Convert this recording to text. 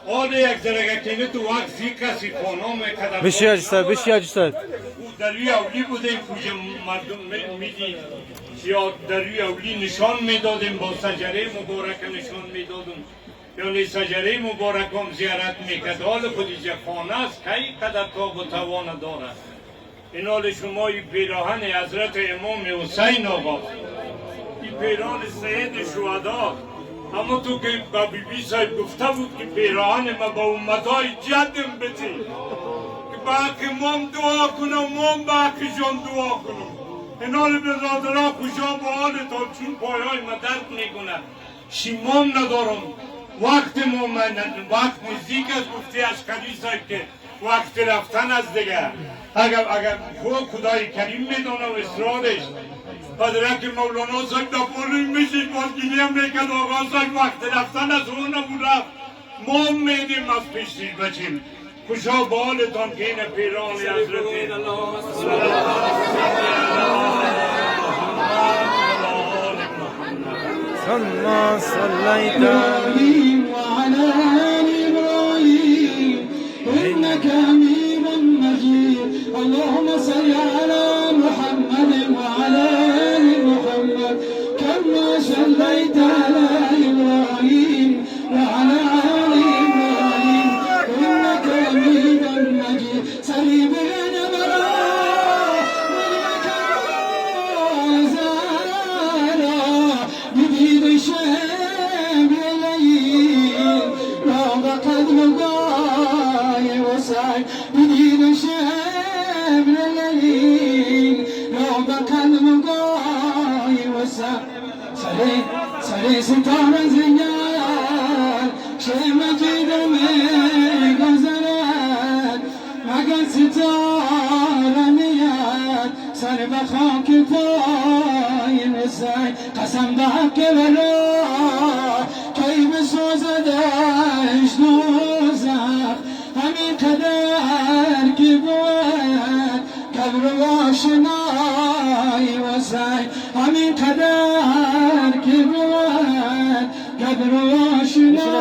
آره یک درگه کنه تو وقت زی کسی خانم کدر بشی استاد او در روی اولی بودیم کجا مردم میدید یا در روی اولی نشان میدادیم با سجره مبارک نشان میدادیم یعنی سجره مبارک هم زیارت میکرد حال خودیجه خانه است که این قدر تاب و توان دارد این حال شما این پیراهن حضرت امام حسین آقا این پیراهن سید شهدا اما تو که با بی بی صاحب گفته بود که پیراهن ما با امتهای جدم بتی که با امام دعا کنم امام با جان دعا کنم این حال برادرها خوشا با حالتان چون پایهای ما درد میکنه شیمان ندارم وقت وقت نزدیک است گفتی اشکری صاحب که وقت رفتن از دیگه اگر خدای کریم میدانه و اصرارش حضرت مولانا صاحب دفعالی میشید بازگینی هم میکرد آقا صاحب وقت رفتن از اون نمون رفت ما هم میدیم از پیشتیر بچیم خوشا با حالتان که این پیران حضرت ثم صليت إبراهيم وعلى آل إبراهيم إنك حميد مجيد اللهم صل على محمد وعلى آل محمد كما صليت على إبراهيم وعلى آل إبراهيم إنك حميد مجيد سليم بنا براء منك زارا بديد الشام الليل رغم قدم الضاي وسعي بديد الشام الليل رغم قدم الضاي وسعي سري ستار زيان شيء مجيد من غزلات مقل ستار نيات سر بخاك پای نسای قسم به حق ولا کی بسوزدش دوزخ همین قدر که بود قبر و آشنای وسای همین قدر که بود قبر و آشنای